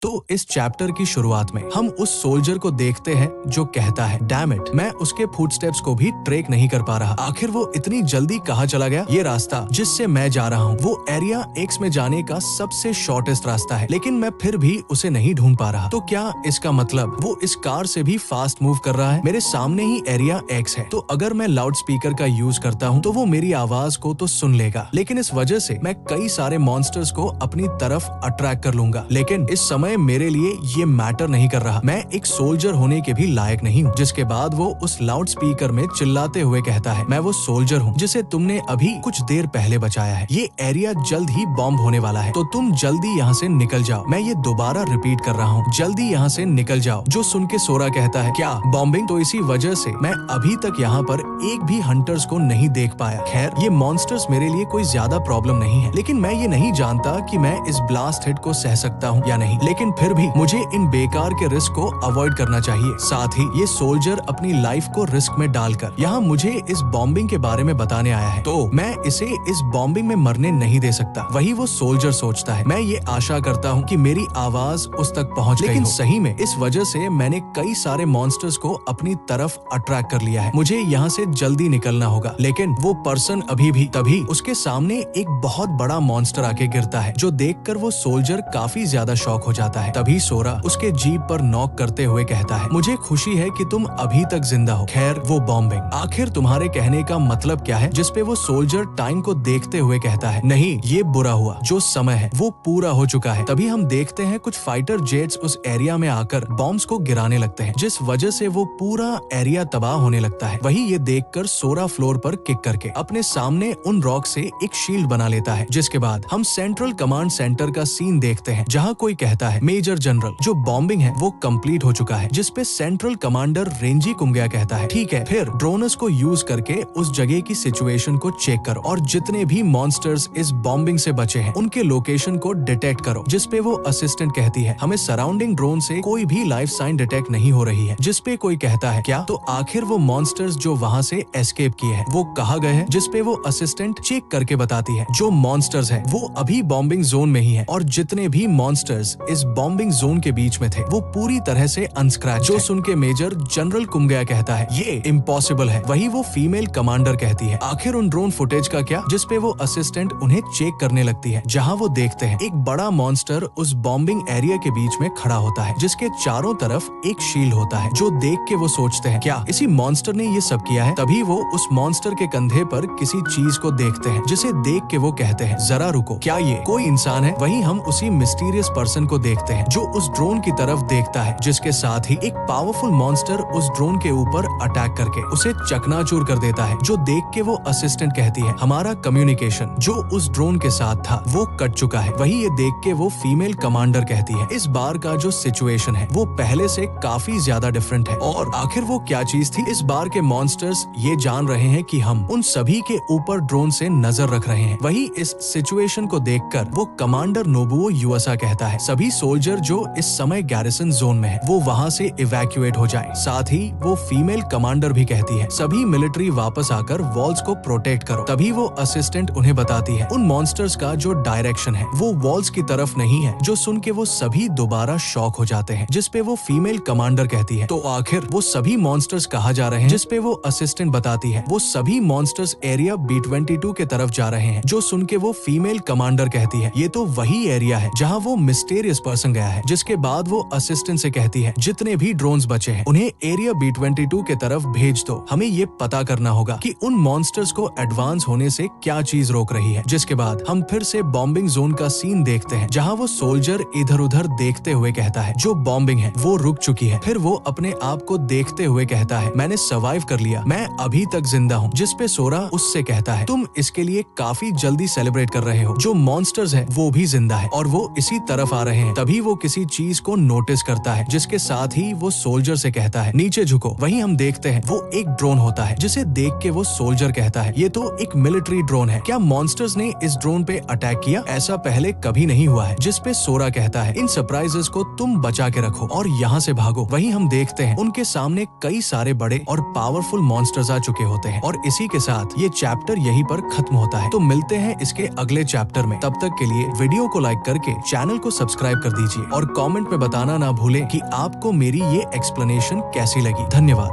तो इस चैप्टर की शुरुआत में हम उस सोल्जर को देखते हैं जो कहता है, डैम इट, मैं उसके फुटस्टेप्स को भी ट्रैक नहीं कर पा रहा। आखिर वो इतनी जल्दी कहाँ चला गया? ये रास्ता जिससे मैं जा रहा हूँ वो एरिया एक्स में जाने का सबसे शॉर्टेस्ट रास्ता है, लेकिन मैं फिर भी उसे नहीं ढूंढ पा रहा। तो क्या इसका मतलब वो इस कार से भी फास्ट मूव कर रहा है? मेरे सामने ही एरिया एक्स है, तो अगर मैं लाउड स्पीकर का यूज करता हूँ तो वो मेरी आवाज को तो सुन लेगा, लेकिन इस वजह से मैं कई सारे मॉन्स्टर्स को अपनी तरफ अट्रैक्ट कर लूंगा। लेकिन इस समय मेरे लिए ये मैटर नहीं कर रहा। मैं एक सोल्जर होने के भी लायक नहीं हूँ। जिसके बाद वो उस लाउड स्पीकर में चिल्लाते हुए कहता है, मैं वो सोल्जर हूँ जिसे तुमने अभी कुछ देर पहले बचाया है। ये एरिया जल्द ही बॉम्ब होने वाला है, तो तुम जल्दी यहाँ से निकल जाओ। मैं ये दोबारा रिपीट कर रहा हूँ, जल्दी यहाँ से निकल जाओ। जो सुन के सोरा कहता है, क्या बॉम्बिंग? तो इसी वजह से मैं अभी तक यहाँ पर एक भी हंटर्स को नहीं देख पाया। खैर, ये मॉन्स्टर्स मेरे लिए कोई ज्यादा प्रॉब्लम नहीं है, लेकिन मैं ये नहीं जानता कि मैं इस ब्लास्ट हिट को सह सकता हूँ या नहीं। लेकिन फिर भी मुझे इन बेकार के रिस्क को अवॉइड करना चाहिए। साथ ही ये सोल्जर अपनी लाइफ को रिस्क में डालकर यहाँ मुझे इस बॉम्बिंग के बारे में बताने आया है, तो मैं इसे इस बॉम्बिंग में मरने नहीं दे सकता। वही वो सोल्जर सोचता है। मैं ये आशा करता हूँ कि मेरी आवाज उस तक पहुँच गई हो। लेकिन सही में इस वजह से मैंने कई सारे मॉन्स्टर्स को अपनी तरफ अट्रैक्ट कर लिया है। मुझे यहाँ से जल्दी निकलना होगा, लेकिन वो पर्सन अभी भी तभी उसके सामने एक बहुत बड़ा मॉन्स्टर आके गिरता है, जो देखकर वो सोल्जर काफी ज्यादा शॉक हो जाता है। तभी सोरा उसके जीप पर नॉक करते हुए कहता है, मुझे खुशी है कि तुम अभी तक जिंदा हो। खैर, वो बॉम्बिंग आखिर तुम्हारे कहने का मतलब क्या है? जिसपे वो सोल्जर टाइम को देखते हुए कहता है, नहीं, ये बुरा हुआ, जो समय है वो पूरा हो चुका है। तभी हम देखते हैं कुछ फाइटर जेट्स उस एरिया में आकर बॉम्ब्स को गिराने लगते हैं, जिस वजह से वो पूरा एरिया तबाह होने लगता है। वही ये देखकर सोरा फ्लोर पर किक करके अपने सामने उन रॉक से एक शील्ड बना लेता है। जिसके बाद हम सेंट्रल कमांड सेंटर का सीन देखते हैं, जहाँ कोई कहता है, मेजर जनरल, जो बॉम्बिंग है वो कंप्लीट हो चुका है। जिसपे सेंट्रल कमांडर रेंजी कुंगया कहता है, ठीक है, फिर ड्रोनर्स को यूज करके उस जगह की सिचुएशन को चेक करो और जितने भी मॉन्स्टर्स इस बॉम्बिंग से बचे हैं उनके लोकेशन को डिटेक्ट करो। जिसपे वो असिस्टेंट कहती है, हमें सराउंडिंग ड्रोन से कोई भी लाइफ साइन डिटेक्ट नहीं हो रही है। जिसपे कोई कहता है, क्या? तो आखिर वो मॉन्स्टर्स जो वहाँ से एस्केप किए हैं वो कहाँ गए हैं? जिसपे वो असिस्टेंट चेक करके बताती है, जो मॉन्स्टर्स है वो अभी बॉम्बिंग जोन में ही है और जितने भी मॉन्स्टर्स इस बॉम्बिंग जोन के बीच में थे वो पूरी तरह से अनस्क्रैच। जो सुन के मेजर जनरल कुंगया कहता है, ये इम्पॉसिबल है। वही वो फीमेल कमांडर कहती है, आखिर उन ड्रोन फुटेज का क्या? जिसपे वो असिस्टेंट उन्हें चेक करने लगती है, जहाँ वो देखते हैं एक बड़ा मॉन्स्टर उस बॉम्बिंग एरिया के बीच में खड़ा होता है, जिसके चारों तरफ एक शील्ड होता है। जो देख के वो सोचते हैं, क्या इसी मॉन्स्टर ने ये सब किया है? तभी वो उस मॉन्स्टर के कंधे पर किसी चीज को देखते हैं, जिसे देख के वो कहते हैं, जरा रुको, क्या ये कोई इंसान है? वही हम उसी मिस्टीरियस पर्सन को देखते हैं जो उस ड्रोन की तरफ देखता है, जिसके साथ ही एक पावरफुल मॉन्स्टर उस ड्रोन के ऊपर अटैक करके उसे चकनाचूर कर देता है। जो देख के वो असिस्टेंट कहती है, हमारा कम्युनिकेशन जो उस ड्रोन के साथ था वो कट चुका है। वही ये देख के वो फीमेल कमांडर कहती है, इस बार का जो सिचुएशन है वो पहले से काफी ज्यादा डिफरेंट है। और आखिर वो क्या चीज थी? इस बार के मॉन्स्टर्स ये जान रहे हैं कि हम उन सभी के ऊपर ड्रोन से नजर रख रहे हैं। वही इस सिचुएशन को देखकर वो कमांडर नोबुओ यूएसा कहता है, सभी सोल्जर जो इस समय गैरिसन जोन में है वो वहाँ से इवैक्यूएट हो जाए। साथ ही वो फीमेल कमांडर भी कहती है, सभी मिलिट्री वापस आकर वॉल्स को प्रोटेक्ट करो। तभी वो असिस्टेंट उन्हें बताती है, उन मॉन्स्टर्स का जो डायरेक्शन है वो वॉल्स की तरफ नहीं है। जो सुन के वो सभी दोबारा शॉक हो जाते हैं। जिसपे वो फीमेल कमांडर कहती है, तो आखिर वो सभी मॉन्स्टर्स कहाँ जा रहे हैं? जिसपे वो असिस्टेंट बताती है, वो सभी मॉन्स्टर्स एरिया B-22 के तरफ जा रहे हैं। जो सुन के वो फीमेल कमांडर कहती है, ये तो वही एरिया है जहाँ वो मिस्टीरियस पर्सन गया है। जिसके बाद वो असिस्टेंट से कहती है, जितने भी ड्रोन्स बचे हैं उन्हें एरिया B-22 के तरफ भेज दो। हमें ये पता करना होगा कि उन मॉन्स्टर्स को एडवांस होने से क्या चीज रोक रही है। जिसके बाद हम फिर से बॉम्बिंग जोन का सीन देखते हैं, जहाँ वो सोल्जर इधर उधर देखते हुए कहता है, जो बॉम्बिंग है वो रुक चुकी है। फिर वो अपने आप को देखते हुए कहता है, मैंने सर्वाइव कर लिया, मैं अभी तक जिंदा हूँ। जिसपे सोरा उससे कहता है, तुम इसके लिए काफी जल्दी सेलिब्रेट कर रहे हो, जो मॉन्स्टर्स है वो भी जिंदा है और वो इसी तरफ आ रहे हैं। तभी वो किसी चीज को नोटिस करता है, जिसके साथ ही वो सोल्जर से कहता है, नीचे झुको। वही हम देखते हैं वो एक ड्रोन होता है, जिसे देख के वो सोल्जर कहता है, ये तो एक मिलिट्री ड्रोन है। क्या मॉन्स्टर्स ने इस ड्रोन पे अटैक किया? ऐसा पहले कभी नहीं हुआ है। जिसपे सोरा कहता है, इन सरप्राइजेस को तुम बचा के रखो और यहाँ से भागो। वही हम देखते हैं उनके सामने कई सारे बड़े और पावरफुल मॉन्स्टर्स आ चुके होते हैं और इसी के साथ ये चैप्टर यहीं पर खत्म होता है। तो मिलते हैं इसके अगले चैप्टर में। तब तक के लिए वीडियो को लाइक करके चैनल को सब्सक्राइब कर कर दीजिए और कमेंट में बताना ना भूलें कि आपको मेरी ये एक्सप्लेनेशन कैसी लगी। धन्यवाद।